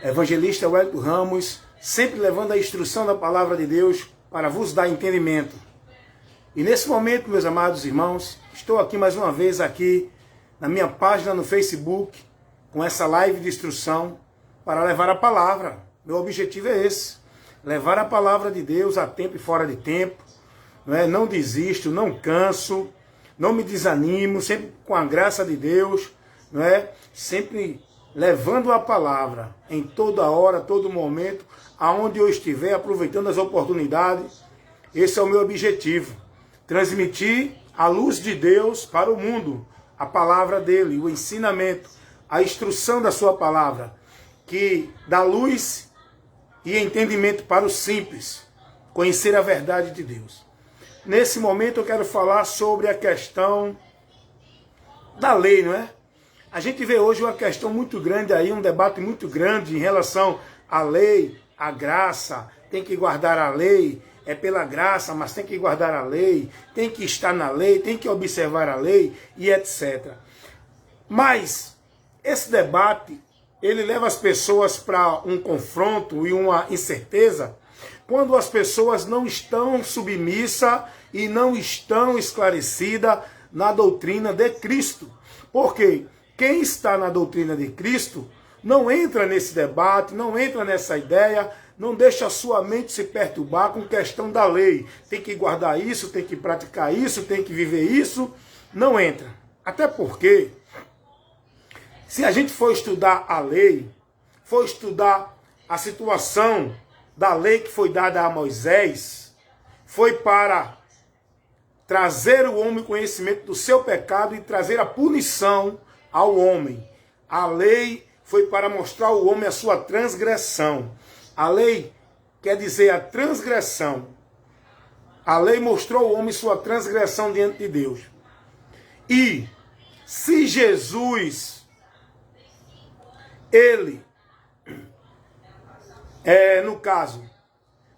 Evangelista Wellington Ramos, sempre levando a instrução da palavra de Deus para vos dar entendimento. E nesse momento, meus amados irmãos, estou aqui mais uma vez aqui na minha página no Facebook, com essa live de instrução, para levar a palavra. Meu objetivo é esse, levar a palavra de Deus a tempo e fora de tempo. Não desisto, não canso, não me desanimo, sempre com a graça de Deus, sempre levando a palavra em toda hora, todo momento, aonde eu estiver, aproveitando as oportunidades. Esse é o meu objetivo, transmitir a luz de Deus para o mundo, a palavra dele, o ensinamento, a instrução da sua palavra, que dá luz e entendimento para os simples, conhecer a verdade de Deus. Nesse momento eu quero falar sobre a questão da lei, não é? A gente vê hoje uma questão muito grande aí, um debate muito grande em relação à lei, à graça, tem que guardar a lei, é pela graça, mas tem que guardar a lei, tem que estar na lei, tem que observar a lei e etc. Mas esse debate, ele leva as pessoas para um confronto e uma incerteza, quando as pessoas não estão submissas e não estão esclarecidas na doutrina de Cristo. Porque quem está na doutrina de Cristo não entra nesse debate, não entra nessa ideia, não deixa a sua mente se perturbar com questão da lei. Tem que guardar isso, tem que praticar isso, tem que viver isso. Não entra. Até porque, se a gente for estudar a lei, for estudar a situação da lei que foi dada a Moisés, foi para trazer o homem conhecimento do seu pecado e trazer a punição ao homem. A lei foi para mostrar ao homem a sua transgressão. A lei quer dizer a transgressão. A lei mostrou ao homem sua transgressão diante de Deus. E se Jesus, ele, no caso,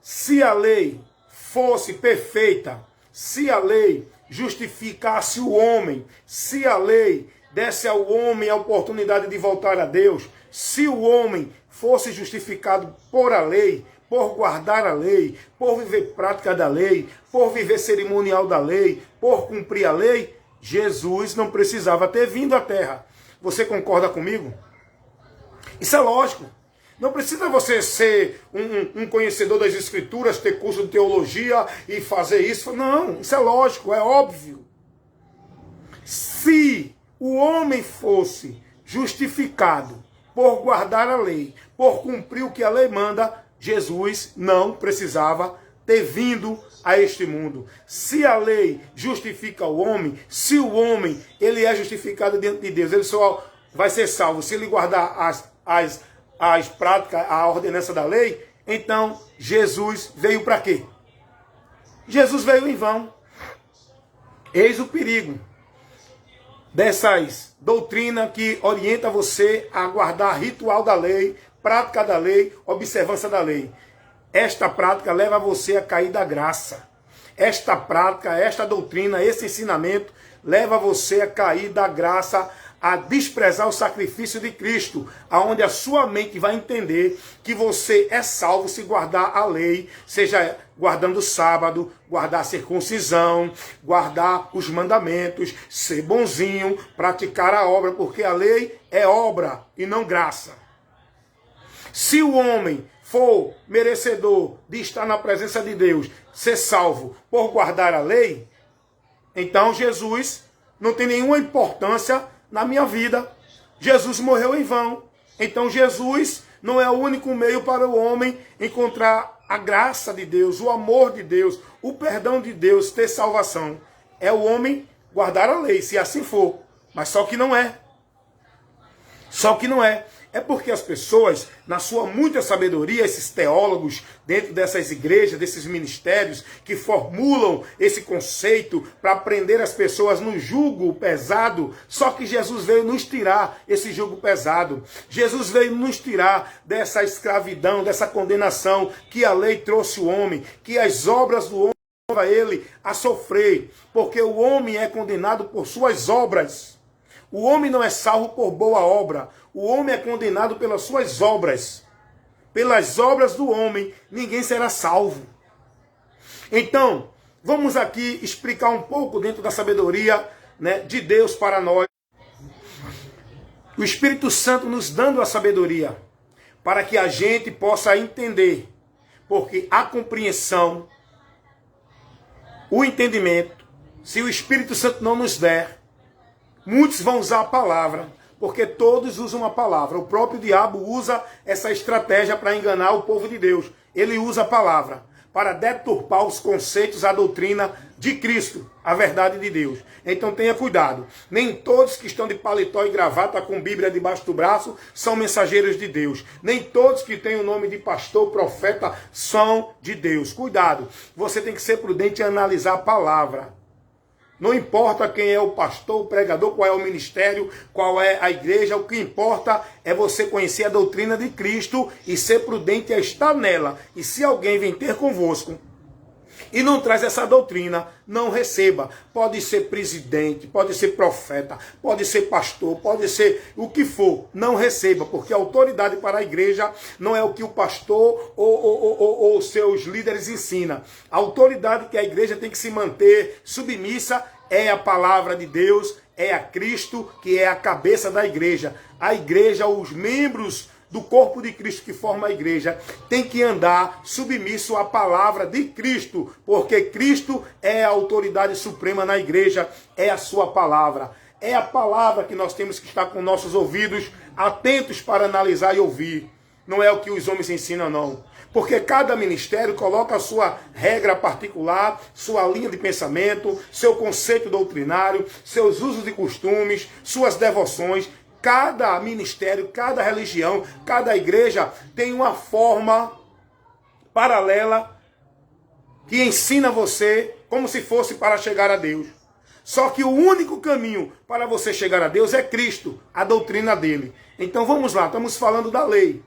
se a lei fosse perfeita, se a lei justificasse o homem, se a lei desse ao homem a oportunidade de voltar a Deus, se o homem fosse justificado por a lei, por guardar a lei, por viver prática da lei, por viver cerimonial da lei, por cumprir a lei, Jesus não precisava ter vindo à terra. Você concorda comigo? Isso é lógico. Não precisa você ser um conhecedor das Escrituras, ter curso de teologia e fazer isso. Não, isso é lógico, é óbvio. Se o homem fosse justificado por guardar a lei, por cumprir o que a lei manda, Jesus não precisava ter vindo a este mundo. Se a lei justifica o homem, se o homem ele é justificado diante de Deus, ele só vai ser salvo se ele guardar as práticas, a ordenança da lei, então Jesus veio para quê? Jesus veio em vão. Eis o perigo dessas doutrinas que orienta você a guardar ritual da lei, prática da lei, observância da lei. Esta prática leva você a cair da graça. Esta prática, esta doutrina, esse ensinamento leva você a cair da graça, a desprezar o sacrifício de Cristo, aonde a sua mente vai entender que você é salvo se guardar a lei, seja guardando o sábado, guardar a circuncisão, guardar os mandamentos, ser bonzinho, praticar a obra, porque a lei é obra e não graça. Se o homem for merecedor de estar na presença de Deus, ser salvo por guardar a lei, então Jesus não tem nenhuma importância na minha vida. Jesus morreu em vão. Então Jesus não é o único meio para o homem encontrar a graça de Deus, o amor de Deus, o perdão de Deus, ter salvação. É o homem guardar a lei, se assim for. Mas só que não é. Só que não é. É porque as pessoas, na sua muita sabedoria, esses teólogos dentro dessas igrejas, desses ministérios, que formulam esse conceito para prender as pessoas no jugo pesado, só que Jesus veio nos tirar esse jugo pesado. Jesus veio nos tirar dessa escravidão, dessa condenação que a lei trouxe o homem, que as obras do homem levam ele a sofrer, porque o homem é condenado por suas obras. O homem não é salvo por boa obra. O homem é condenado pelas suas obras. pelas obras do homem, ninguém será salvo. Então, vamos aqui explicar um pouco dentro da sabedoria, né, de Deus para nós. O Espírito Santo nos dando a sabedoria para que a gente possa entender. Porque a compreensão, o entendimento, se o Espírito Santo não nos der, muitos vão usar a palavra, porque todos usam a palavra. O próprio diabo usa essa estratégia para enganar o povo de Deus. Ele usa a palavra para deturpar os conceitos, a doutrina de Cristo, a verdade de Deus. Então tenha cuidado. Nem todos que estão de paletó e gravata com Bíblia debaixo do braço são mensageiros de Deus. Nem todos que têm o nome de pastor, profeta, são de Deus. Cuidado. Você tem que ser prudente e analisar a palavra. Não importa quem é o pastor, o pregador, qual é o ministério, qual é a igreja, o que importa é você conhecer a doutrina de Cristo e ser prudente a estar nela. E se alguém vem ter convosco e não traz essa doutrina, não receba. Pode ser presidente, pode ser profeta, pode ser pastor, pode ser o que for, não receba, porque a autoridade para a igreja não é o que o pastor ou seus líderes ensina. A autoridade que a igreja tem que se manter submissa é a palavra de Deus, é a Cristo, que é a cabeça da igreja. A igreja, os membros do corpo de Cristo que forma a igreja, tem que andar submisso à palavra de Cristo, porque Cristo é a autoridade suprema na igreja, é a sua palavra. É a palavra que nós temos que estar com nossos ouvidos atentos para analisar e ouvir. Não é o que os homens ensinam, não. Porque cada ministério coloca a sua regra particular, sua linha de pensamento, seu conceito doutrinário, seus usos e costumes, suas devoções. Cada ministério, cada religião, cada igreja tem uma forma paralela que ensina você como se fosse para chegar a Deus. Só que o único caminho para você chegar a Deus é Cristo, a doutrina dele. Então vamos lá, estamos falando da lei,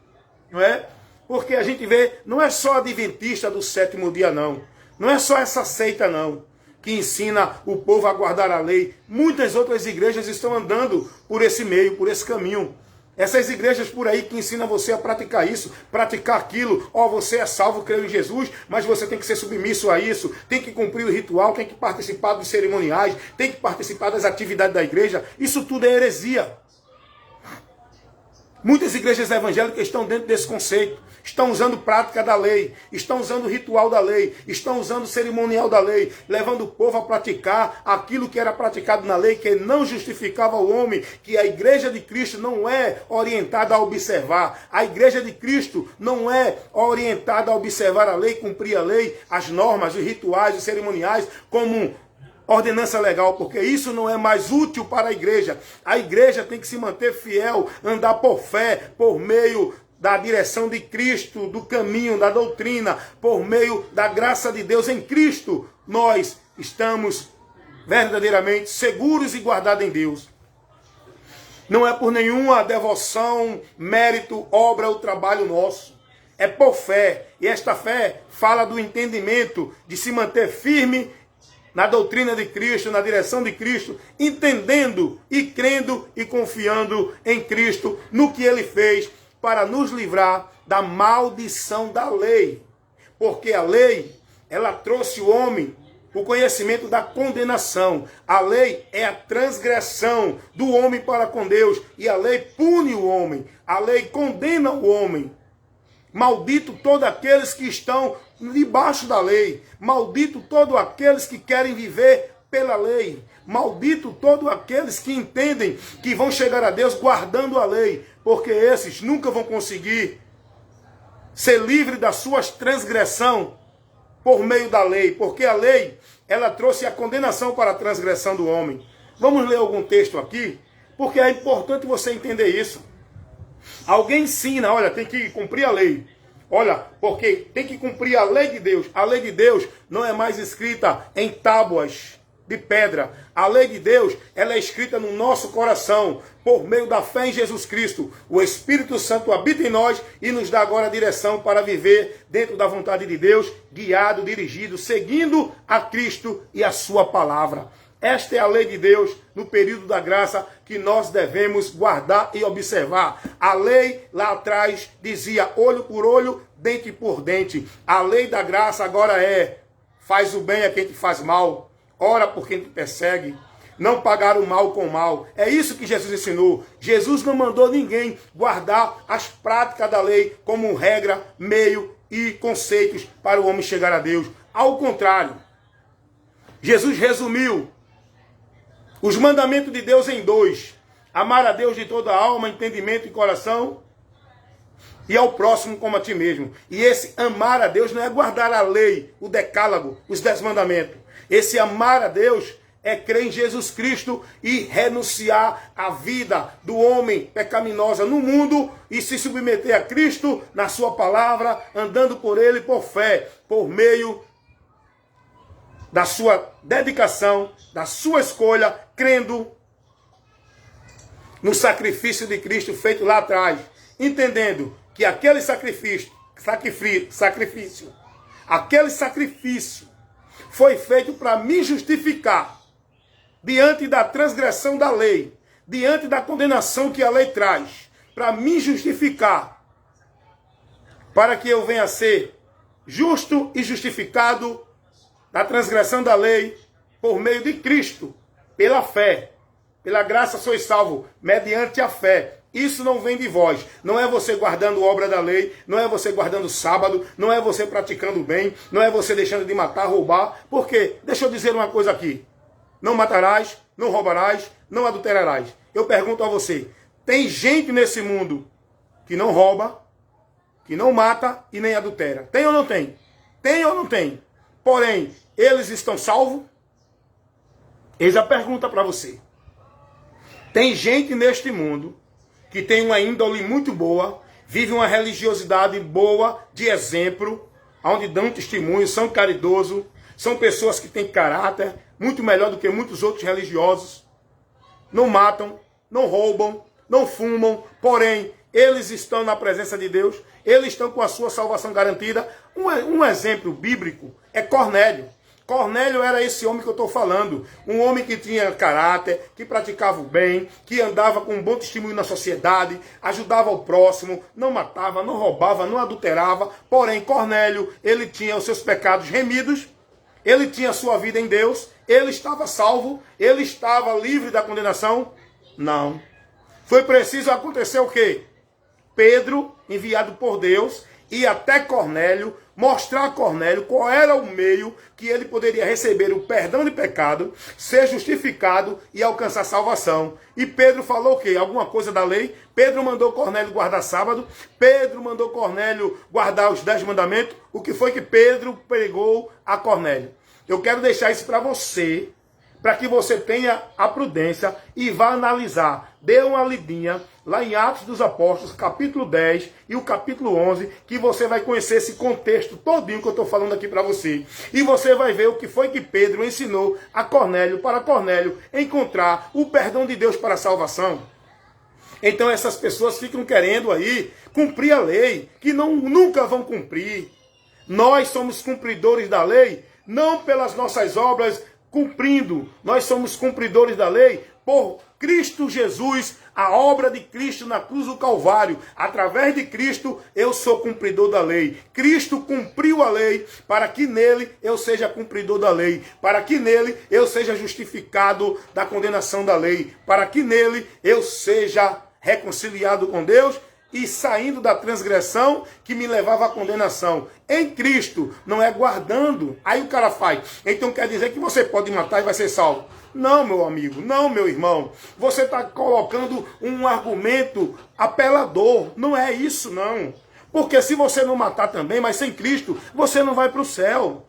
não é? Porque a gente vê, não é só adventista do sétimo dia, não. Não é só essa seita, não, que ensina o povo a guardar a lei. Muitas outras igrejas estão andando por esse meio, por esse caminho. Essas igrejas por aí que ensinam você a praticar isso, praticar aquilo. Ó, você é salvo, creu em Jesus, mas você tem que ser submisso a isso, tem que cumprir o ritual, tem que participar dos cerimoniais, tem que participar das atividades da igreja. Isso tudo é heresia. Muitas igrejas evangélicas estão dentro desse conceito. Estão usando prática da lei, estão usando o ritual da lei, estão usando o cerimonial da lei, levando o povo a praticar aquilo que era praticado na lei, que não justificava o homem, que a igreja de Cristo não é orientada a observar. A igreja de Cristo não é orientada a observar a lei, cumprir a lei, as normas, os rituais, os cerimoniais, como ordenança legal, porque isso não é mais útil para a igreja. A igreja tem que se manter fiel, andar por fé, por meio da direção de Cristo, do caminho, da doutrina, por meio da graça de Deus em Cristo. Nós estamos verdadeiramente seguros e guardados em Deus. Não é por nenhuma devoção, mérito, obra ou trabalho nosso. É por fé. E esta fé fala do entendimento de se manter firme na doutrina de Cristo, na direção de Cristo, entendendo e crendo e confiando em Cristo, no que Ele fez para nos livrar da maldição da lei. Porque a lei, ela trouxe o homem o conhecimento da condenação. A lei é a transgressão do homem para com Deus, e a lei pune o homem, a lei condena o homem. Maldito todos aqueles que estão debaixo da lei. Maldito todos aqueles que querem viver pela lei. Maldito todos aqueles que entendem que vão chegar a Deus guardando a lei. Porque esses nunca vão conseguir ser livres das suas transgressões por meio da lei. Porque a lei, ela trouxe a condenação para a transgressão do homem. Vamos ler algum texto aqui? Porque é importante você entender isso. Alguém ensina, olha, tem que cumprir a lei. Olha, porque tem que cumprir a lei de Deus. A lei de Deus não é mais escrita em tábuas de pedra. A lei de Deus, ela é escrita no nosso coração, por meio da fé em Jesus Cristo. O Espírito Santo habita em nós e nos dá agora a direção para viver dentro da vontade de Deus, guiado, dirigido, seguindo a Cristo e a sua palavra. Esta é a lei de Deus no período da graça que que nós devemos guardar e observar. A lei lá atrás dizia olho por olho, dente por dente. A lei da graça agora é: faz o bem a quem te faz mal, ora por quem te persegue. Não pagar o mal com o mal. É isso que Jesus ensinou. Jesus não mandou ninguém guardar as práticas da lei como regra, meio e conceitos para o homem chegar a Deus. Ao contrário, Jesus resumiu os mandamentos de Deus em 2. Amar a Deus de toda a alma, entendimento e coração, e ao próximo como a ti mesmo. E esse amar a Deus não é guardar a lei, o decálogo, os 10 mandamentos. Esse amar a Deus é crer em Jesus Cristo e renunciar à vida do homem pecaminosa no mundo e se submeter a Cristo na sua palavra, andando por ele por fé, por meio da sua dedicação, da sua escolha, crendo no sacrifício de Cristo feito lá atrás, entendendo que aquele sacrifício foi feito para me justificar diante da transgressão da lei, diante da condenação que a lei traz, para me justificar, para que eu venha a ser justo e justificado da transgressão da lei por meio de Cristo, pela fé. Pela graça sois salvo, mediante a fé. Isso não vem de vós. Não é você guardando obra da lei, não é você guardando sábado, não é você praticando o bem, não é você deixando de matar, roubar. Por quê? Deixa eu dizer uma coisa aqui. Não matarás, não roubarás, não adulterarás. Eu pergunto a você, tem gente nesse mundo que não rouba, que não mata e nem adultera? Tem ou não tem? Tem ou não tem? Porém, eles estão salvos? Eis a pergunta para você. Tem gente neste mundo que tem uma índole muito boa, vive uma religiosidade boa, de exemplo, onde dão testemunho, são caridosos, são pessoas que têm caráter, muito melhor do que muitos outros religiosos. Não matam, não roubam, não fumam, porém, eles estão na presença de Deus, eles estão com a sua salvação garantida. Um exemplo bíblico é Cornélio. Cornélio era esse homem que eu estou falando, um homem que tinha caráter, que praticava o bem, que andava com um bom testemunho na sociedade, ajudava o próximo, não matava, não roubava, não adulterava. Porém, Cornélio, ele tinha os seus pecados remidos, ele tinha a sua vida em Deus, ele estava salvo, ele estava livre da condenação? Não. Foi preciso acontecer o quê? Pedro, enviado por Deus, ir até Cornélio, mostrar a Cornélio qual era o meio que ele poderia receber o perdão de pecado, ser justificado e alcançar salvação. E Pedro falou o quê? Alguma coisa da lei? Pedro mandou Cornélio guardar sábado, Pedro mandou Cornélio guardar os 10 mandamentos. O que foi que Pedro pregou a Cornélio? Eu quero deixar isso para você, para que você tenha a prudência e vá analisar. Dê uma lidinha lá em Atos dos Apóstolos, capítulo 10 e o capítulo 11, que você vai conhecer esse contexto todinho que eu estou falando aqui para você. E você vai ver o que foi que Pedro ensinou a Cornélio, para Cornélio encontrar o perdão de Deus para a salvação. Então essas pessoas ficam querendo aí cumprir a lei, que nunca vão cumprir. Nós somos cumpridores da lei, não pelas nossas obras, cumprindo. Nós somos cumpridores da lei por Cristo Jesus, a obra de Cristo na cruz do Calvário. Através de Cristo eu sou cumpridor da lei. Cristo cumpriu a lei para que nele eu seja cumpridor da lei, para que nele eu seja justificado da condenação da lei, para que nele eu seja reconciliado com Deus e saindo da transgressão que me levava à condenação. Em Cristo, não é guardando. Aí o cara faz. Então quer dizer que você pode matar e vai ser salvo. Não, meu amigo, não, meu irmão. Você está colocando um argumento apelador. Não é isso, não. Porque se você não matar também, mas sem Cristo, você não vai para o céu.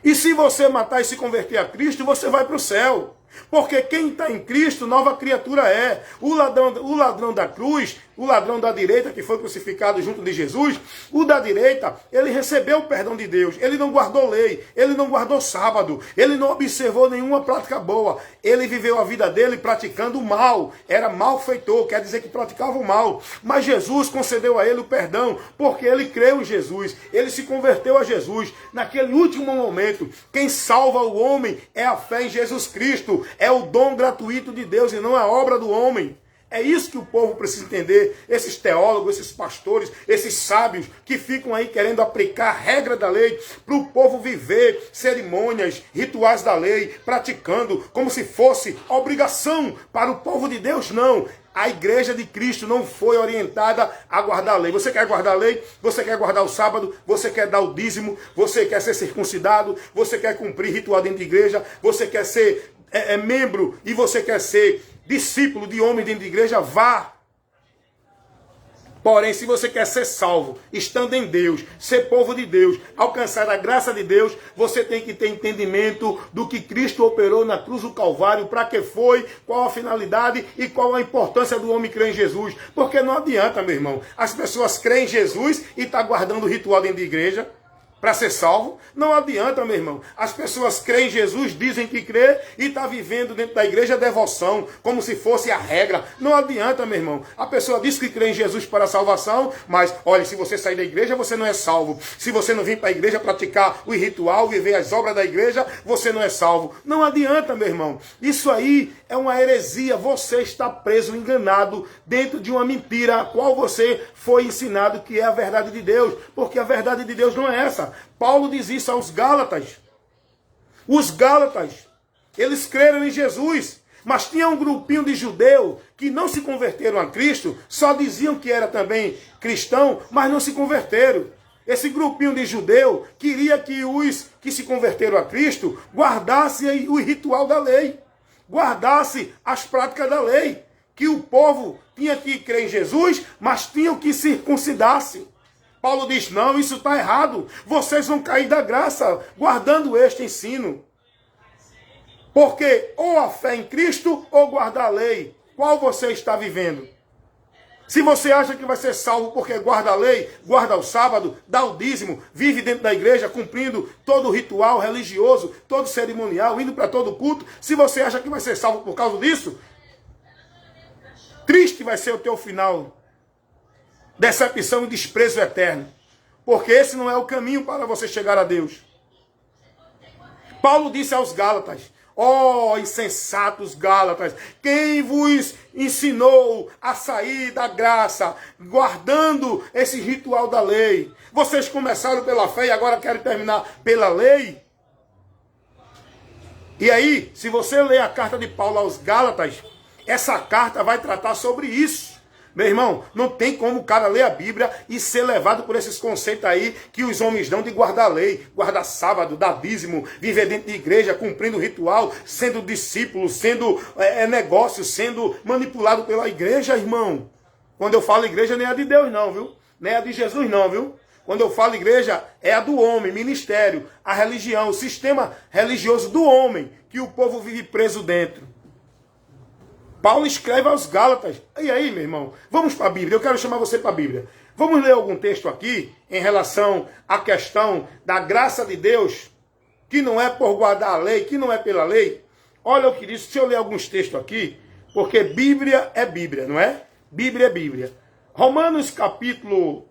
E se você matar e se converter a Cristo, você vai para o céu. Porque quem está em Cristo, nova criatura é. O ladrão da cruz o ladrão da direita, que foi crucificado junto de Jesus, o da direita, ele recebeu o perdão de Deus, ele não guardou lei, ele não guardou sábado, ele não observou nenhuma prática boa, ele viveu a vida dele praticando o mal, era malfeitor, quer dizer que praticava o mal, mas Jesus concedeu a ele o perdão, porque ele creu em Jesus, ele se converteu a Jesus, naquele último momento, quem salva o homem é a fé em Jesus Cristo, é o dom gratuito de Deus e não a obra do homem. É isso que o povo precisa entender, esses teólogos, esses pastores, esses sábios que ficam aí querendo aplicar a regra da lei para o povo viver cerimônias, rituais da lei, praticando como se fosse obrigação para o povo de Deus. Não, a igreja de Cristo não foi orientada a guardar a lei. Você quer guardar a lei? Você quer guardar o sábado? Você quer dar o dízimo? Você quer ser circuncidado? Você quer cumprir ritual dentro de igreja? Você quer ser membro e você quer ser discípulo de homem dentro de igreja? Vá. Porém, se você quer ser salvo, estando em Deus, ser povo de Deus, alcançar a graça de Deus, você tem que ter entendimento do que Cristo operou na cruz do Calvário, para que foi, qual a finalidade e qual a importância do homem crer em Jesus. Porque não adianta, meu irmão, as pessoas creem em Jesus e estão guardando o ritual dentro de igreja para ser salvo. Não adianta, meu irmão. As pessoas creem em Jesus, dizem que crê e está vivendo dentro da igreja a devoção, como se fosse a regra. Não adianta, meu irmão. A pessoa diz que crê em Jesus para a salvação, mas, olha, se você sair da igreja, você não é salvo. Se você não vir para a igreja praticar o ritual, viver as obras da igreja, você não é salvo. Não adianta, meu irmão. Isso aí é uma heresia. Você está preso, enganado, dentro de uma mentira, a qual você foi ensinado que é a verdade de Deus. Porque a verdade de Deus não é essa. Paulo diz isso aos Gálatas. Os Gálatas, eles creram em Jesus, mas tinha um grupinho de judeus que não se converteram a Cristo, só diziam que era também cristão, mas não se converteram. Esse grupinho de judeu queria que os que se converteram a Cristo guardassem o ritual da lei, guardasse as práticas da lei, que o povo tinha que crer em Jesus, mas tinham que circuncidar-se. Paulo diz, não, isso está errado. Vocês vão cair da graça guardando este ensino. Porque ou a fé em Cristo ou guardar a lei. Qual você está vivendo? Se você acha que vai ser salvo porque guarda a lei, guarda o sábado, dá o dízimo, vive dentro da igreja cumprindo todo o ritual religioso, todo cerimonial, indo para todo culto. Se você acha que vai ser salvo por causa disso, triste vai ser o teu final. Decepção e desprezo eterno. Porque esse não é o caminho para você chegar a Deus. Paulo disse aos Gálatas, ó insensatos Gálatas, quem vos ensinou a sair da graça, guardando esse ritual da lei? Vocês começaram pela fé e agora querem terminar pela lei? E aí, se você ler a carta de Paulo aos Gálatas, essa carta vai tratar sobre isso. Meu irmão, não tem como o cara ler a Bíblia e ser levado por esses conceitos aí que os homens dão de guardar a lei, guardar sábado, dar dízimo, viver dentro de igreja, cumprindo o ritual, sendo discípulo, sendo negócio, sendo manipulado pela igreja, irmão. Quando eu falo igreja, nem é a de Deus não, viu? Nem é a de Jesus não, viu? Quando eu falo igreja, é a do homem, ministério, a religião, o sistema religioso do homem, que o povo vive preso dentro. Paulo escreve aos Gálatas. E aí, meu irmão, vamos para a Bíblia. Eu quero chamar você para a Bíblia. Vamos ler algum texto aqui em relação à questão da graça de Deus, que não é por guardar a lei, que não é pela lei. Olha o que diz. Deixa eu ler alguns textos aqui, porque Bíblia é Bíblia, não é? Bíblia é Bíblia. Romanos capítulo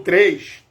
3,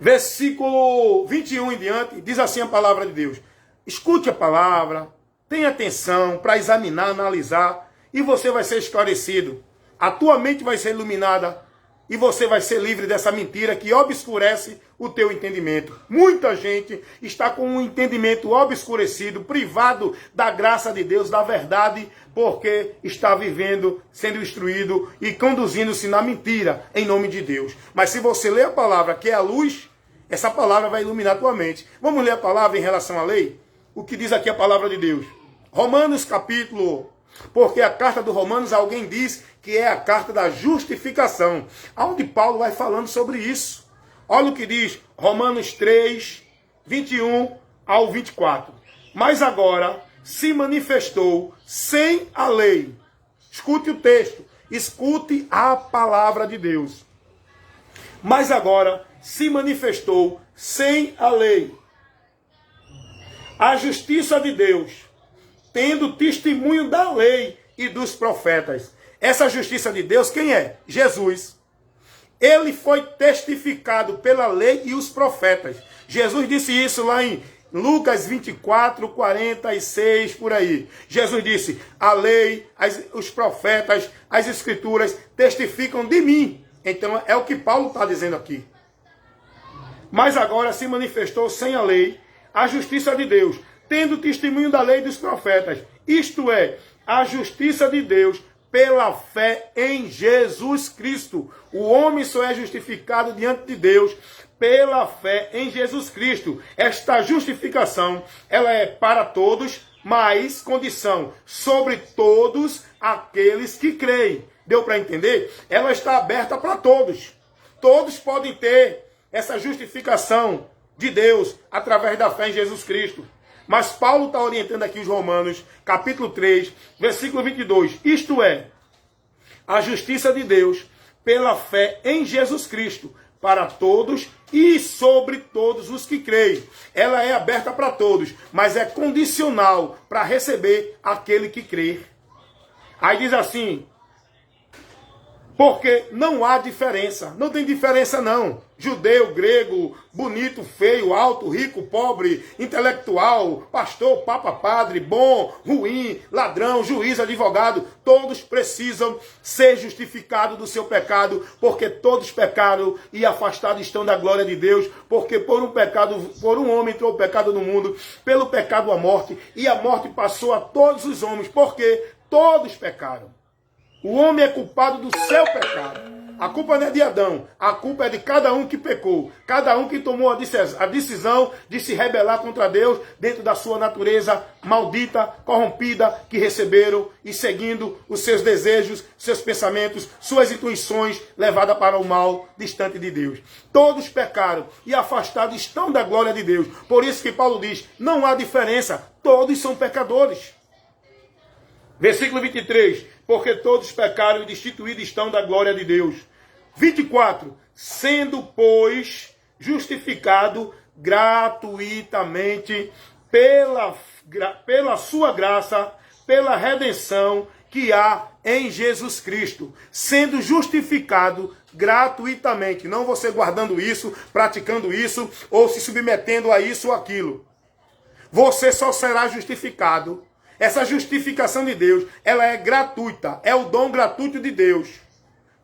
versículo 21 em diante, diz assim a palavra de Deus. Escute a palavra, tenha atenção para examinar, analisar, e você vai ser esclarecido. A tua mente vai ser iluminada e você vai ser livre dessa mentira que obscurece o teu entendimento. Muita gente está com um entendimento obscurecido, privado da graça de Deus, da verdade, porque está vivendo, sendo instruído e conduzindo-se na mentira, em nome de Deus. Mas se você ler a palavra, que é a luz, essa palavra vai iluminar a tua mente. Vamos ler a palavra em relação à lei? O que diz aqui a palavra de Deus? Romanos capítulo, porque a carta do Romanos, alguém diz que é a carta da justificação, onde Paulo vai falando sobre isso. Olha o que diz Romanos 3, 21 ao 24. Mas agora se manifestou sem a lei Escute o texto. Escute a palavra de Deus. Mas agora se manifestou sem a lei a justiça de Deus, tendo testemunho da lei e dos profetas. Essa justiça de Deus, quem é? Jesus. Ele foi testificado pela lei e os profetas. Jesus disse isso lá em Lucas 24, 46, por aí. Jesus disse, a lei, os profetas, as escrituras testificam de mim. Então é o que Paulo está dizendo aqui. Mas agora se manifestou sem a lei a justiça de Deus, tendo testemunho da lei e dos profetas. Isto é, a justiça de Deus pela fé em Jesus Cristo. O homem só é justificado diante de Deus pela fé em Jesus Cristo. Esta justificação, ela é para todos, mas condição sobre todos aqueles que creem. Deu para entender? Ela está aberta para todos. Todos podem ter essa justificação de Deus através da fé em Jesus Cristo. Mas Paulo está orientando aqui os Romanos, capítulo 3, versículo 22. Isto é, a justiça de Deus pela fé em Jesus Cristo, para todos e sobre todos os que creem. Ela é aberta para todos, mas é condicional para receber aquele que crê. Aí diz assim, porque não há diferença. Não tem diferença não. Judeu, grego, bonito, feio, alto, rico, pobre, intelectual, pastor, papa, padre, bom, ruim, ladrão, juiz, advogado. Todos precisam ser justificados do seu pecado, porque todos pecaram e afastados estão da glória de Deus. Porque por um homem entrou o pecado no mundo, pelo pecado a morte, e a morte passou a todos os homens, porque todos pecaram. O homem é culpado do seu pecado. A culpa não é de Adão. A culpa é de cada um que pecou. Cada um que tomou a decisão de se rebelar contra Deus dentro da sua natureza maldita, corrompida, que receberam e seguindo os seus desejos, seus pensamentos, suas intuições, levada para o mal, distante de Deus. Todos pecaram e afastados estão da glória de Deus. Por isso que Paulo diz, não há diferença. Todos são pecadores. Versículo 23, porque todos pecaram e destituídos estão da glória de Deus. 24, sendo, pois, justificado gratuitamente pela sua graça, pela redenção que há em Jesus Cristo. Sendo justificado gratuitamente. Não você guardando isso, praticando isso, ou se submetendo a isso ou aquilo. Você só será justificado. Essa justificação de Deus, ela é gratuita, é o dom gratuito de Deus,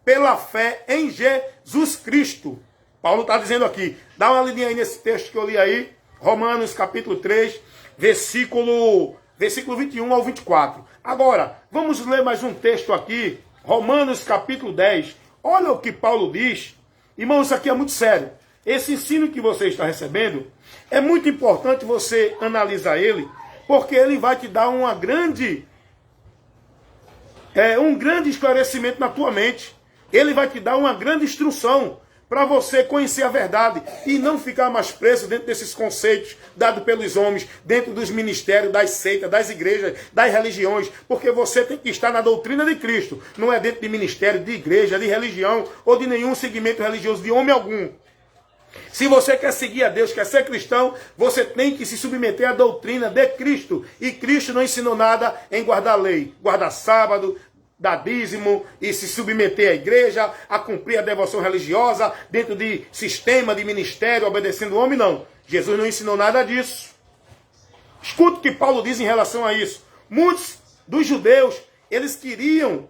pela fé em Jesus Cristo. Paulo está dizendo aqui, dá uma lidinha aí nesse texto que eu li aí, Romanos capítulo 3, versículo 21 ao 24. Agora, vamos ler mais um texto aqui, Romanos capítulo 10. Olha o que Paulo diz. Irmão, isso aqui é muito sério. Esse ensino que você está recebendo, é muito importante você analisar ele, porque ele vai te dar um grande esclarecimento na tua mente. Ele vai te dar uma grande instrução para você conhecer a verdade e não ficar mais preso dentro desses conceitos dados pelos homens, dentro dos ministérios, das seitas, das igrejas, das religiões, porque você tem que estar na doutrina de Cristo, não é dentro de ministério, de igreja, de religião ou de nenhum segmento religioso de homem algum. Se você quer seguir a Deus, quer ser cristão, você tem que se submeter à doutrina de Cristo. E Cristo não ensinou nada em guardar a lei, guardar sábado, dar dízimo e se submeter à igreja, a cumprir a devoção religiosa dentro de sistema, de ministério, obedecendo o homem, não. Jesus não ensinou nada disso. Escuta o que Paulo diz em relação a isso. Muitos dos judeus, eles queriam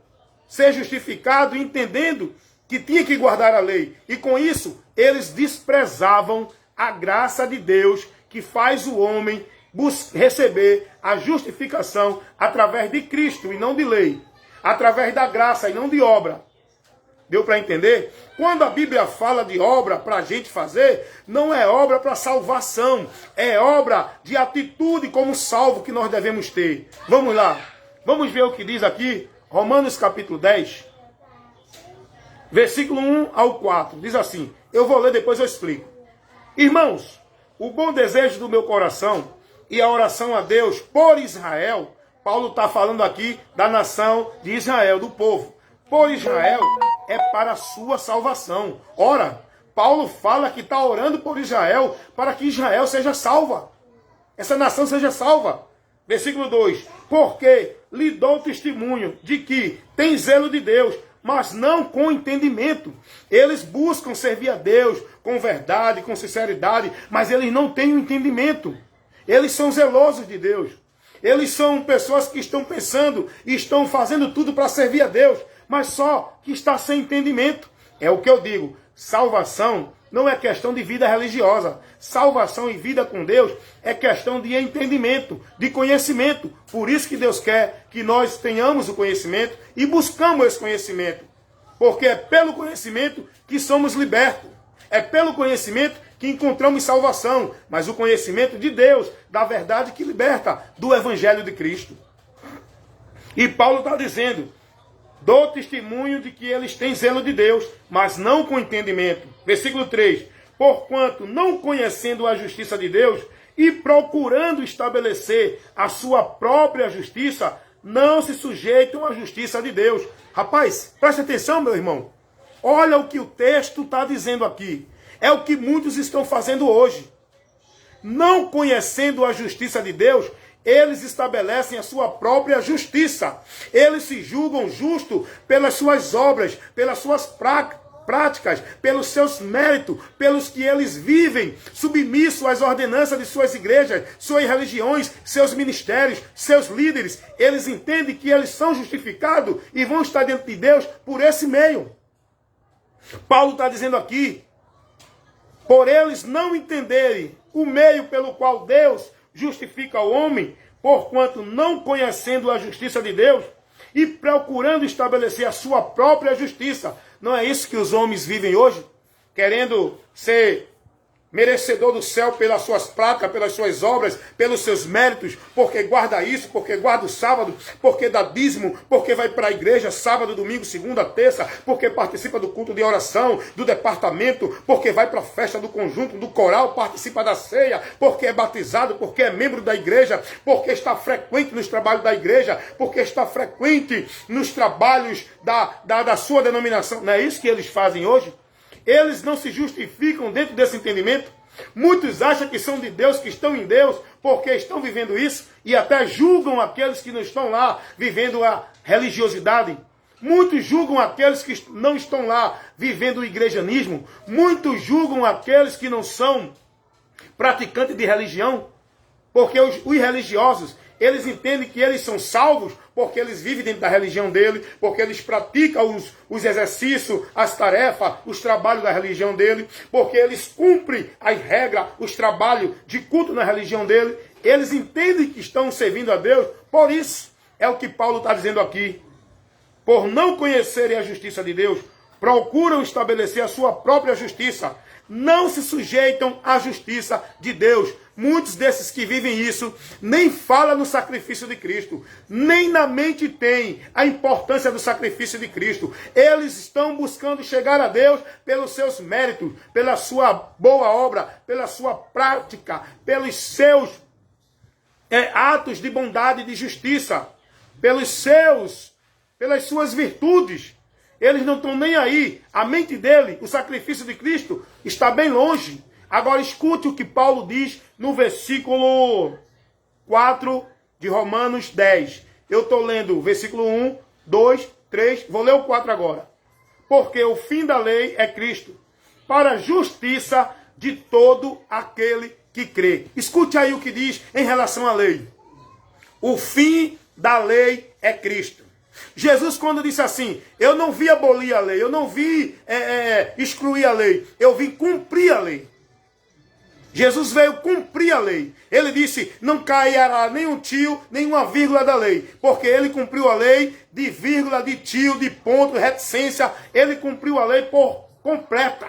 ser justificados entendendo que tinha que guardar a lei. E com isso, eles desprezavam a graça de Deus que faz o homem receber a justificação através de Cristo e não de lei. Através da graça e não de obra. Deu para entender? Quando a Bíblia fala de obra para a gente fazer, não é obra para salvação. É obra de atitude como salvo que nós devemos ter. Vamos lá. Vamos ver o que diz aqui. Romanos capítulo 10. Versículo 1 ao 4. Diz assim. Eu vou ler, depois eu explico. Irmãos, o bom desejo do meu coração e a oração a Deus por Israel. Paulo está falando aqui da nação de Israel, do povo. Por Israel é para a sua salvação. Ora, Paulo fala que está orando por Israel para que Israel seja salva. Essa nação seja salva. Versículo 2. Porque lhe dou testemunho de que tem zelo de Deus, mas não com entendimento. Eles buscam servir a Deus com verdade, com sinceridade, mas eles não têm o entendimento. Eles são zelosos de Deus. Eles são pessoas que estão pensando e estão fazendo tudo para servir a Deus, mas só que está sem entendimento. É o que eu digo. Salvação não é questão de vida religiosa. Salvação e vida com Deus é questão de entendimento, de conhecimento. Por isso que Deus quer que nós tenhamos o conhecimento e buscamos esse conhecimento. Porque é pelo conhecimento que somos libertos. É pelo conhecimento que encontramos salvação. Mas o conhecimento de Deus, da verdade que liberta, do Evangelho de Cristo. E Paulo está dizendo: dou testemunho de que eles têm zelo de Deus, mas não com entendimento. Versículo 3. Porquanto, não conhecendo a justiça de Deus e procurando estabelecer a sua própria justiça, não se sujeitam à justiça de Deus. Rapaz, preste atenção, meu irmão. Olha o que o texto está dizendo aqui. É o que muitos estão fazendo hoje. Não conhecendo a justiça de Deus, eles estabelecem a sua própria justiça. Eles se julgam justos pelas suas obras, pelas suas práticas, pelos seus méritos, pelos que eles vivem, submissos às ordenanças de suas igrejas, suas religiões, seus ministérios, seus líderes. Eles entendem que eles são justificados e vão estar diante de Deus por esse meio. Paulo está dizendo aqui, por eles não entenderem o meio pelo qual Deus justifica o homem, porquanto não conhecendo a justiça de Deus e procurando estabelecer a sua própria justiça. Não é isso que os homens vivem hoje? Querendo ser merecedor do céu pelas suas práticas, pelas suas obras, pelos seus méritos, porque guarda isso, porque guarda o sábado, porque dá dízimo, porque vai para a igreja sábado, domingo, segunda, terça, porque participa do culto de oração, do departamento, porque vai para a festa do conjunto, do coral, participa da ceia, porque é batizado, porque é membro da igreja, porque está frequente nos trabalhos da igreja, porque está frequente nos trabalhos da sua denominação. Não é isso que eles fazem hoje? Eles não se justificam dentro desse entendimento. Muitos acham que são de Deus, que estão em Deus, porque estão vivendo isso, e até julgam aqueles que não estão lá vivendo a religiosidade. Muitos julgam aqueles que não estão lá vivendo o igrejanismo. Muitos julgam aqueles que não são praticantes de religião, porque os religiosos, eles entendem que eles são salvos porque eles vivem dentro da religião dele, porque eles praticam os exercícios, as tarefas, os trabalhos da religião dele, porque eles cumprem as regras, os trabalhos de culto na religião dele. Eles entendem que estão servindo a Deus, por isso é o que Paulo está dizendo aqui. Por não conhecerem a justiça de Deus, procuram estabelecer a sua própria justiça. Não se sujeitam à justiça de Deus. Muitos desses que vivem isso nem falam no sacrifício de Cristo, nem na mente tem a importância do sacrifício de Cristo. Eles estão buscando chegar a Deus pelos seus méritos, pela sua boa obra, pela sua prática, pelos seus atos de bondade e de justiça, pelas suas virtudes. Eles não estão nem aí. A mente dele, o sacrifício de Cristo, está bem longe. Agora escute o que Paulo diz no versículo 4 de Romanos 10. Eu estou lendo o versículo 1, 2, 3. Vou ler o 4 agora. Porque o fim da lei é Cristo, para a justiça de todo aquele que crê. Escute aí o que diz em relação à lei. O fim da lei é Cristo. Jesus, quando disse assim, eu não vi abolir a lei, eu não vi excluir a lei, eu vim cumprir a lei. Jesus veio cumprir a lei. Ele disse, não cairá nem um tio, nem uma vírgula da lei. Porque ele cumpriu a lei de vírgula, de tio, de ponto, reticência. Ele cumpriu a lei por completa.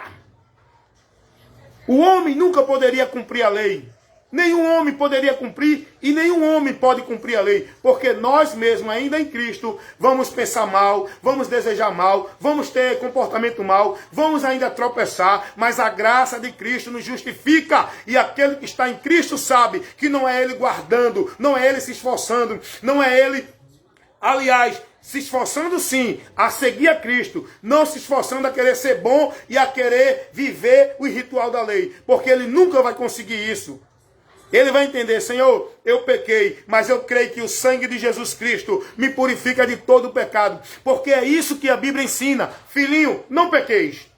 O homem nunca poderia cumprir a lei. Nenhum homem poderia cumprir e nenhum homem pode cumprir a lei, porque nós mesmos, ainda em Cristo, vamos pensar mal, vamos desejar mal, vamos ter comportamento mal, vamos ainda tropeçar, mas a graça de Cristo nos justifica, e aquele que está em Cristo sabe que não é ele guardando, não é ele se esforçando, não é ele, aliás, se esforçando sim a seguir a Cristo, não se esforçando a querer ser bom e a querer viver o ritual da lei, porque ele nunca vai conseguir isso. Ele vai entender, Senhor, eu pequei, mas eu creio que o sangue de Jesus Cristo me purifica de todo o pecado. Porque é isso que a Bíblia ensina. Filhinho, não pequeis.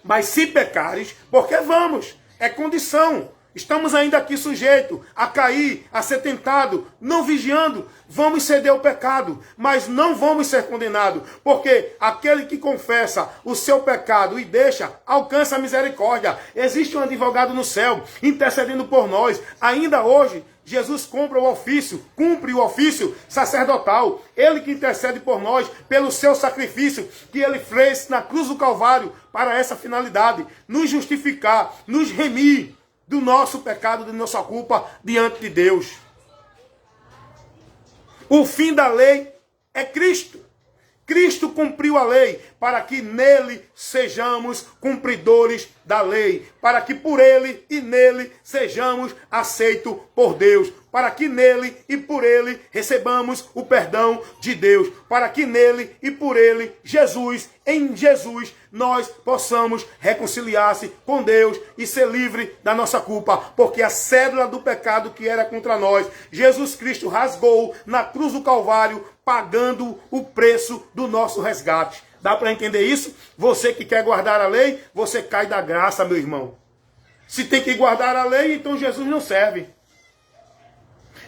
Mas se pecares, porque vamos. É condição. Estamos ainda aqui sujeitos a cair, a ser tentado, não vigiando. Vamos ceder ao pecado, mas não vamos ser condenados. Porque aquele que confessa o seu pecado e deixa, alcança a misericórdia. Existe um advogado no céu, intercedendo por nós. Ainda hoje, Jesus cumpre o ofício sacerdotal. Ele que intercede por nós, pelo seu sacrifício, que ele fez na cruz do Calvário, para essa finalidade, nos justificar, nos remir do nosso pecado, da nossa culpa diante de Deus. O fim da lei é Cristo. Cristo cumpriu a lei para que nele sejamos cumpridores da lei, para que por ele e nele sejamos aceitos por Deus, para que nele e por ele recebamos o perdão de Deus, para que nele e por ele, em Jesus, nós possamos reconciliar-se com Deus e ser livre da nossa culpa, porque a cédula do pecado que era contra nós, Jesus Cristo rasgou na cruz do Calvário, pagando o preço do nosso resgate. Dá para entender isso? Você que quer guardar a lei, você cai da graça, meu irmão. Se tem que guardar a lei, então Jesus não serve.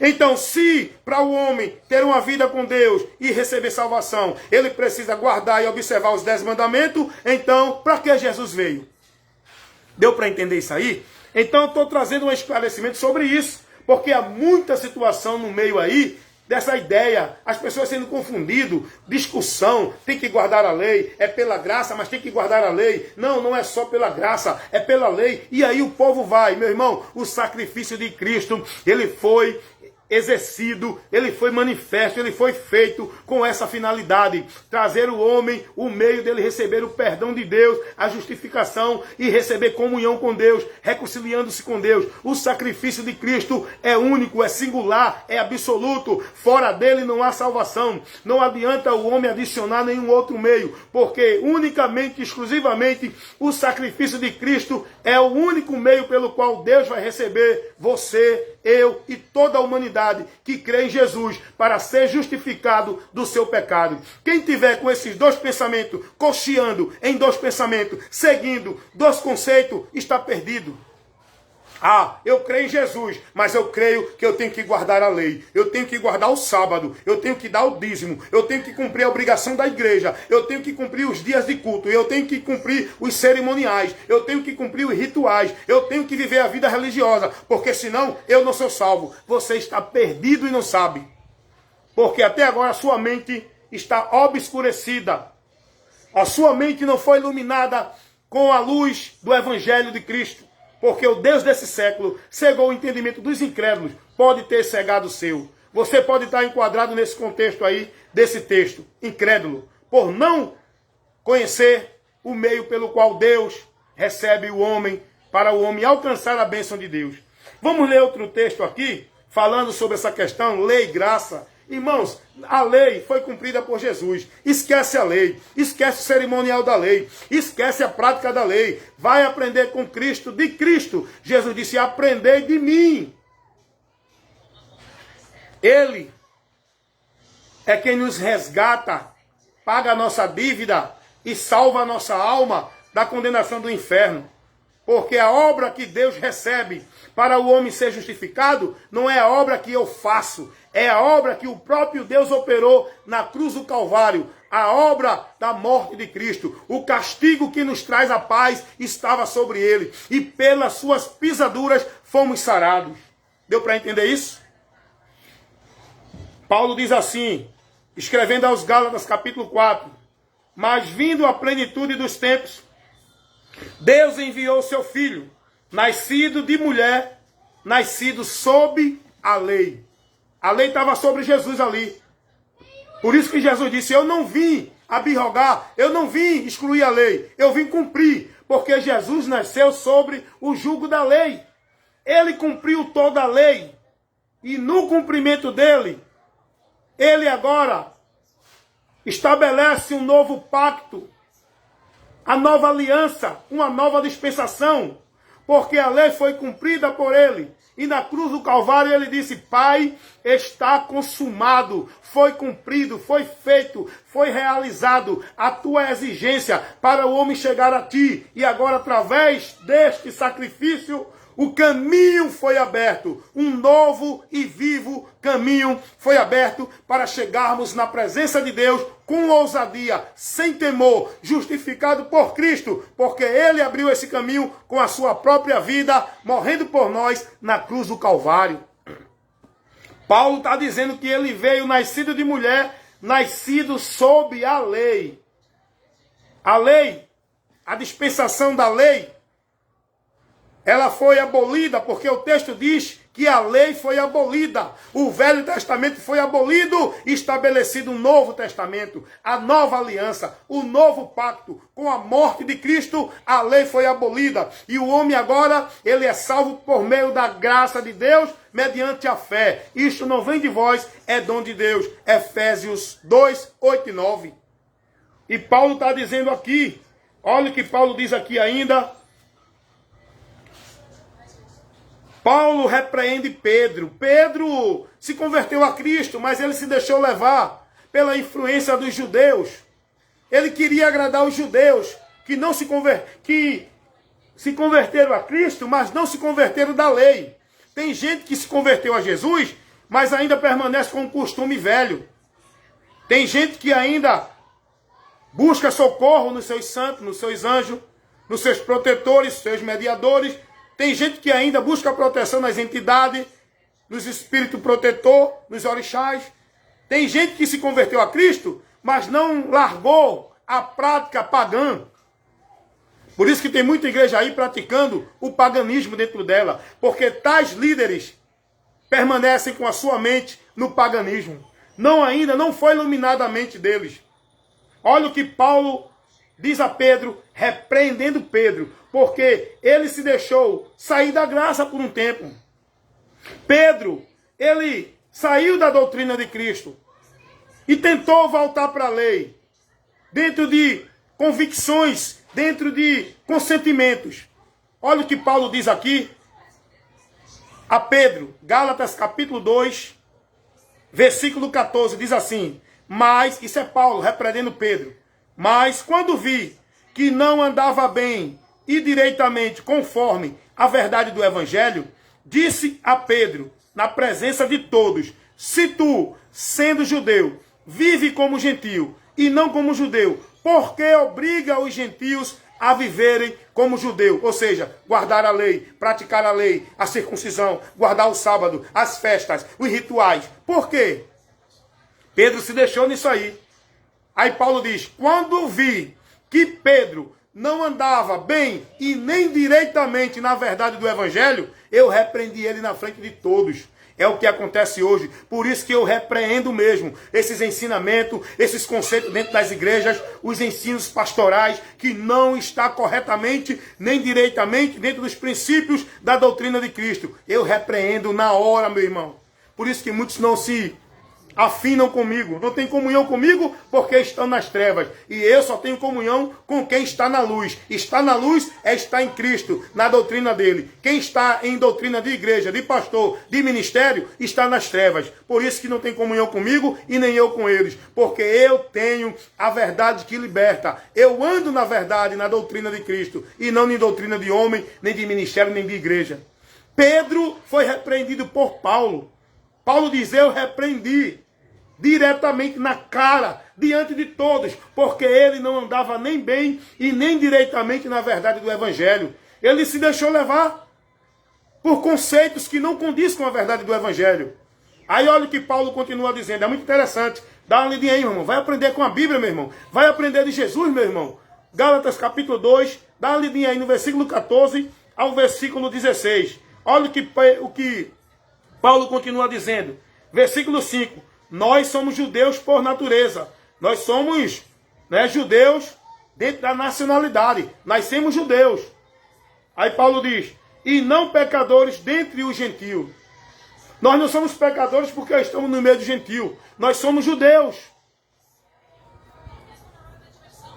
Então, se para o homem ter uma vida com Deus e receber salvação, ele precisa guardar e observar os 10 mandamentos, então, para que Jesus veio? Deu para entender isso aí? Então, eu estou trazendo um esclarecimento sobre isso, porque há muita situação no meio aí, dessa ideia, as pessoas sendo confundidas, discussão, tem que guardar a lei, é pela graça, mas tem que guardar a lei. Não, não é só pela graça, é pela lei. E aí o povo vai, meu irmão, o sacrifício de Cristo, ele foi exercido, ele foi manifesto, ele foi feito com essa finalidade, trazer o homem, o meio dele receber o perdão de Deus, a justificação e receber comunhão com Deus, reconciliando-se com Deus. O sacrifício de Cristo é único, é singular, é absoluto, fora dele não há salvação. Não adianta o homem adicionar nenhum outro meio, porque unicamente, exclusivamente, o sacrifício de Cristo é o único meio pelo qual Deus vai receber você, eu e toda a humanidade que crê em Jesus para ser justificado do seu pecado. Quem tiver com esses dois pensamentos, cocheando em dois pensamentos, seguindo dois conceitos, está perdido. Ah, eu creio em Jesus, mas eu creio que eu tenho que guardar a lei, eu tenho que guardar o sábado, eu tenho que dar o dízimo, eu tenho que cumprir a obrigação da igreja, eu tenho que cumprir os dias de culto, eu tenho que cumprir os cerimoniais, eu tenho que cumprir os rituais, eu tenho que viver a vida religiosa, porque senão eu não sou salvo. Você está perdido e não sabe, porque até agora a sua mente está obscurecida, a sua mente não foi iluminada com a luz do Evangelho de Cristo. Porque o Deus desse século cegou o entendimento dos incrédulos, pode ter cegado o seu. Você pode estar enquadrado nesse contexto aí, desse texto, incrédulo, por não conhecer o meio pelo qual Deus recebe o homem, para o homem alcançar a bênção de Deus. Vamos ler outro texto aqui, falando sobre essa questão, lei e graça. Irmãos, a lei foi cumprida por Jesus. Esquece a lei, esquece o cerimonial da lei, esquece a prática da lei. Vai aprender com Cristo, de Cristo. Jesus disse, aprendei de mim. Ele é quem nos resgata, paga a nossa dívida e salva a nossa alma da condenação do inferno. Porque a obra que Deus recebe para o homem ser justificado não é a obra que eu faço, é a obra que o próprio Deus operou na cruz do Calvário, a obra da morte de Cristo. O castigo que nos traz a paz estava sobre ele, e pelas suas pisaduras fomos sarados. Deu para entender isso? Paulo diz assim, escrevendo aos Gálatas capítulo 4, mas vindo a plenitude dos tempos, Deus enviou seu Filho, nascido de mulher, nascido sob a lei. A lei estava sobre Jesus ali. Por isso que Jesus disse, eu não vim abrogar, eu não vim excluir a lei, eu vim cumprir. Porque Jesus nasceu sobre o jugo da lei. Ele cumpriu toda a lei. E no cumprimento dele, ele agora estabelece um novo pacto, a nova aliança, uma nova dispensação, porque a lei foi cumprida por ele. E na cruz do Calvário ele disse, Pai, está consumado, foi cumprido, foi feito, foi realizado a tua exigência para o homem chegar a ti. E agora, através deste sacrifício, o caminho foi aberto, um novo e vivo caminho foi aberto para chegarmos na presença de Deus com ousadia, sem temor, justificado por Cristo, porque Ele abriu esse caminho com a sua própria vida, morrendo por nós na cruz do Calvário. Paulo está dizendo que ele veio nascido de mulher, nascido sob a lei. A lei, a dispensação da lei, ela foi abolida, porque o texto diz que a lei foi abolida. O Velho Testamento foi abolido e estabelecido um Novo Testamento. A nova aliança, o novo pacto. Com a morte de Cristo, a lei foi abolida. E o homem agora, ele é salvo por meio da graça de Deus, mediante a fé. Isto não vem de vós, é dom de Deus. Efésios 2, 8 e 9. E Paulo está dizendo aqui, olha o que Paulo diz aqui ainda. Paulo repreende Pedro. Pedro se converteu a Cristo, mas ele se deixou levar pela influência dos judeus. Ele queria agradar os judeus que se converteram a Cristo, mas não se converteram da lei. Tem gente que se converteu a Jesus, mas ainda permanece com um costume velho. Tem gente que ainda busca socorro nos seus santos, nos seus anjos, nos seus protetores, seus mediadores. Tem gente que ainda busca proteção nas entidades, nos espíritos protetores, nos orixás. Tem gente que se converteu a Cristo, mas não largou a prática pagã. Por isso que tem muita igreja aí praticando o paganismo dentro dela. Porque tais líderes permanecem com a sua mente no paganismo. Não foi iluminada a mente deles. Olha o que Paulo diz a Pedro, repreendendo Pedro, porque ele se deixou sair da graça por um tempo. Pedro, ele saiu da doutrina de Cristo e tentou voltar para a lei, dentro de convicções, dentro de consentimentos. Olha o que Paulo diz aqui a Pedro, Gálatas capítulo 2, versículo 14, diz assim, mas, isso é Paulo repreendendo Pedro, mas quando vi que não andava bem e direitamente conforme a verdade do Evangelho, disse a Pedro, na presença de todos, se tu, sendo judeu, vive como gentio e não como judeu, por que obriga os gentios a viverem como judeu? Ou seja, guardar a lei, praticar a lei, a circuncisão, guardar o sábado, as festas, os rituais. Por quê? Pedro se deixou nisso aí. Aí Paulo diz, quando vi que Pedro não andava bem e nem direitamente na verdade do Evangelho, eu repreendi ele na frente de todos. É o que acontece hoje. Por isso que eu repreendo mesmo esses ensinamentos, esses conceitos dentro das igrejas, os ensinos pastorais, que não está corretamente, nem direitamente, dentro dos princípios da doutrina de Cristo. Eu repreendo na hora, meu irmão. Por isso que muitos não se afinam comigo, não tem comunhão comigo porque estão nas trevas. E eu só tenho comunhão com quem está na luz. Estar na luz é estar em Cristo, na doutrina dele. Quem está em doutrina de igreja, de pastor, de ministério, está nas trevas. Por isso que não tem comunhão comigo e nem eu com eles. Porque eu tenho a verdade que liberta. Eu ando na verdade, na doutrina de Cristo. E não em doutrina de homem, nem de ministério, nem de igreja. Pedro foi repreendido por Paulo. Paulo diz, eu repreendi diretamente na cara, diante de todos, porque ele não andava nem bem e nem direitamente na verdade do Evangelho. Ele se deixou levar por conceitos que não condiz com a verdade do Evangelho. Aí olha o que Paulo continua dizendo, é muito interessante. Dá uma lidinha aí, meu irmão. Vai aprender com a Bíblia, meu irmão. Vai aprender de Jesus, meu irmão. Gálatas capítulo 2, dá uma lidinha aí no versículo 14 ao versículo 16. Olha o que Paulo continua dizendo. Versículo 5. Nós somos judeus por natureza. Nós somos, judeus dentro da nacionalidade. Nascemos judeus. Aí Paulo diz, e não pecadores dentre os gentios. Nós não somos pecadores porque estamos no meio do gentio. Nós somos judeus.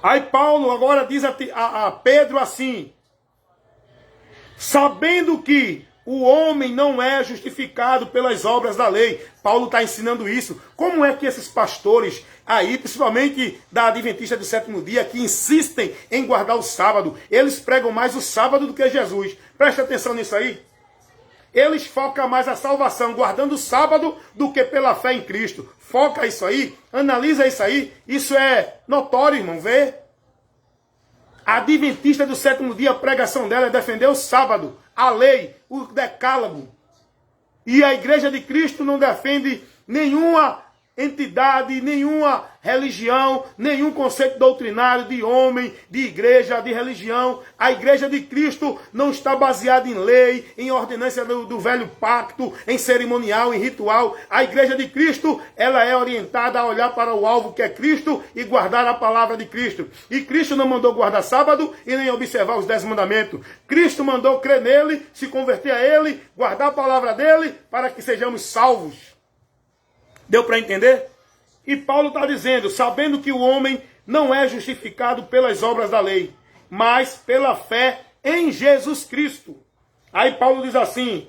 Aí Paulo agora diz a Pedro assim, sabendo que o homem não é justificado pelas obras da lei. Paulo está ensinando isso. Como é que esses pastores aí, principalmente da Adventista do Sétimo Dia, que insistem em guardar o sábado, eles pregam mais o sábado do que Jesus. Presta atenção nisso aí. Eles focam mais a salvação guardando o sábado do que pela fé em Cristo. Foca isso aí, analisa isso aí. Isso é notório, irmão, vê? A Adventista do Sétimo Dia, a pregação dela é defender o sábado, a lei, o decálogo. E a Igreja de Cristo não defende nenhuma entidade, nenhuma religião, nenhum conceito doutrinário de homem, de igreja, de religião. A Igreja de Cristo não está baseada em lei, em ordenância do velho pacto, em cerimonial, em ritual. A Igreja de Cristo, ela é orientada a olhar para o alvo que é Cristo e guardar a palavra de Cristo. E Cristo não mandou guardar sábado e nem observar os 10 mandamentos. Cristo mandou crer nele, se converter a ele, guardar a palavra dele, para que sejamos salvos. Deu para entender? E Paulo está dizendo, sabendo que o homem não é justificado pelas obras da lei, mas pela fé em Jesus Cristo. Aí Paulo diz assim,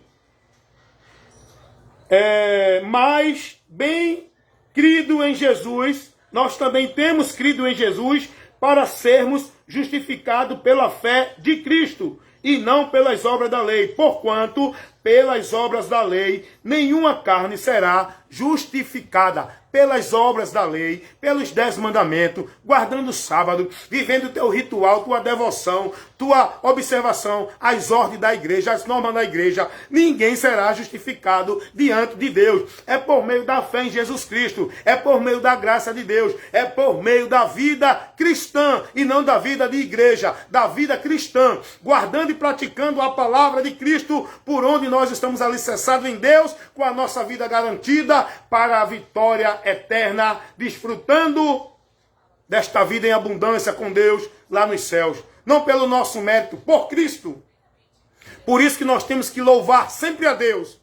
mas bem crido em Jesus, nós também temos crido em Jesus para sermos justificados pela fé de Cristo e não pelas obras da lei, porquanto pelas obras da lei nenhuma carne será justificada. Pelas obras da lei, pelos 10 mandamentos, guardando o sábado, vivendo o teu ritual, tua devoção, tua observação, as ordens da igreja, as normas da igreja, ninguém será justificado diante de Deus. É por meio da fé em Jesus Cristo, é por meio da graça de Deus, é por meio da vida cristã e não da vida de igreja, da vida cristã, guardando e praticando a palavra de Cristo, por onde nós estamos alicerçados em Deus, com a nossa vida garantida para a vitória eterna, desfrutando desta vida em abundância com Deus lá nos céus. Não pelo nosso mérito, por Cristo. Por isso que nós temos que louvar sempre a Deus,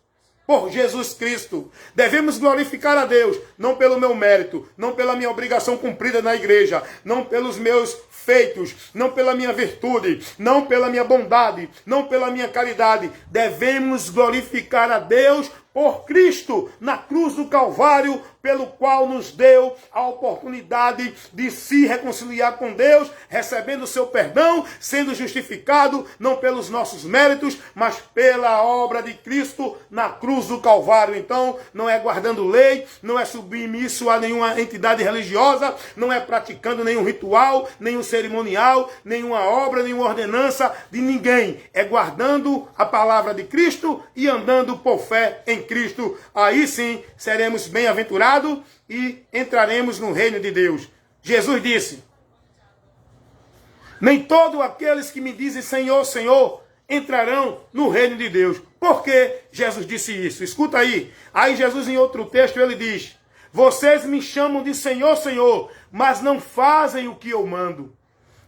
por Jesus Cristo. Devemos glorificar a Deus, não pelo meu mérito, não pela minha obrigação cumprida na igreja, não pelos meus feitos, não pela minha virtude, não pela minha bondade, não pela minha caridade. Devemos glorificar a Deus por Cristo, na cruz do Calvário, pelo qual nos deu a oportunidade de se reconciliar com Deus, recebendo o seu perdão, sendo justificado, não pelos nossos méritos, mas pela obra de Cristo na cruz do Calvário. Então, não é guardando lei, não é submisso a nenhuma entidade religiosa, não é praticando nenhum ritual, nenhum cerimonial, nenhuma obra, nenhuma ordenança de ninguém. É guardando a palavra de Cristo e andando por fé em Cristo. Aí sim seremos bem-aventurados e entraremos no reino de Deus. Jesus disse, nem todos aqueles que me dizem Senhor, Senhor, entrarão no reino de Deus. Por que Jesus disse isso? Escuta aí. Aí Jesus em outro texto ele diz, vocês me chamam de Senhor, Senhor, mas não fazem o que eu mando.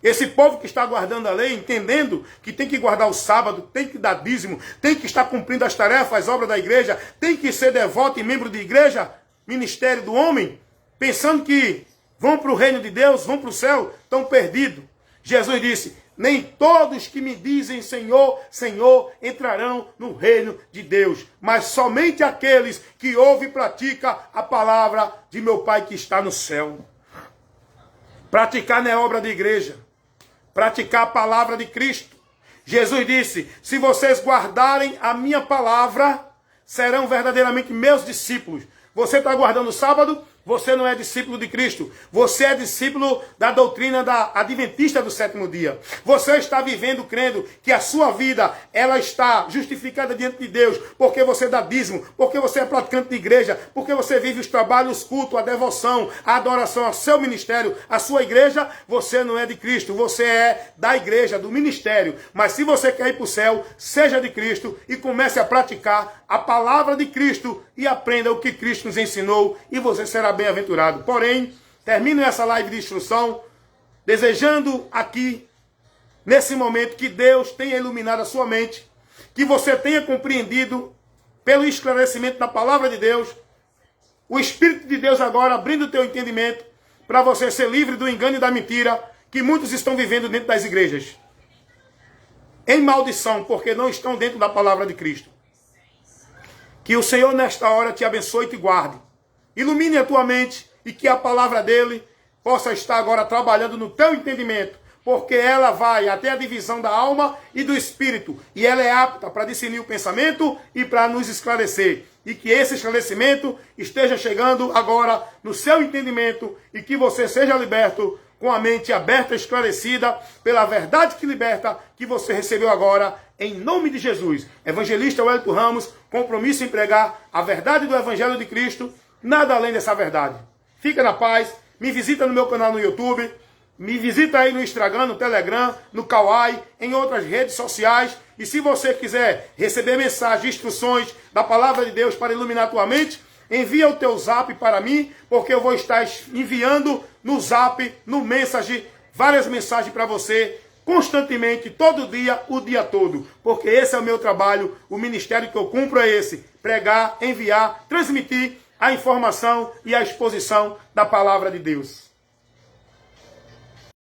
Esse povo que está guardando a lei, entendendo que tem que guardar o sábado, tem que dar dízimo, tem que estar cumprindo as tarefas, as obras da igreja, tem que ser devoto e membro de igreja, ministério do homem, pensando que vão para o reino de Deus, vão para o céu, estão perdidos. Jesus disse, nem todos que me dizem Senhor, Senhor, entrarão no reino de Deus, mas somente aqueles que ouvem e praticam a palavra de meu Pai que está no céu. Praticar não é obra de igreja. Praticar a palavra de Cristo. Jesus disse, se vocês guardarem a minha palavra, serão verdadeiramente meus discípulos. Você está guardando o sábado? você não é discípulo de Cristo. Você é discípulo da doutrina da adventista do sétimo dia. Você está vivendo crendo que a sua vida, ela está justificada diante de Deus, porque você dá dízimo, porque você é praticante de igreja, porque você vive os trabalhos, culto, a devoção, a adoração ao seu ministério, a sua igreja. Você não é de Cristo, você é da igreja, do ministério. Mas se você quer ir para o céu, seja de Cristo e comece a praticar a palavra de Cristo e aprenda o que Cristo nos ensinou e você será bem-aventurado. Porém, termino essa live de instrução desejando aqui, nesse momento, que Deus tenha iluminado a sua mente, que você tenha compreendido pelo esclarecimento da palavra de Deus, o Espírito de Deus agora abrindo o teu entendimento para você ser livre do engano e da mentira que muitos estão vivendo dentro das igrejas. Em maldição, porque não estão dentro da palavra de Cristo. Que o Senhor nesta hora te abençoe e te guarde. Ilumine a tua mente e que a palavra dele possa estar agora trabalhando no teu entendimento, porque ela vai até a divisão da alma e do espírito, e ela é apta para discernir o pensamento e para nos esclarecer. E que esse esclarecimento esteja chegando agora no seu entendimento e que você seja liberto com a mente aberta e esclarecida pela verdade que liberta, que você recebeu agora, em nome de Jesus. Evangelista Wellington Ramos, compromisso em pregar a verdade do Evangelho de Cristo, nada além dessa verdade. Fica na paz, me visita no meu canal no YouTube, me visita aí no Instagram, no Telegram, no Kawaii, em outras redes sociais. E se você quiser receber mensagens, instruções da palavra de Deus para iluminar a tua mente, envia o teu zap para mim, porque eu vou estar enviando no zap, no message, várias mensagens para você, constantemente, todo dia, o dia todo. Porque esse é o meu trabalho, o ministério que eu cumpro é esse: pregar, enviar, transmitir a informação e a exposição da palavra de Deus.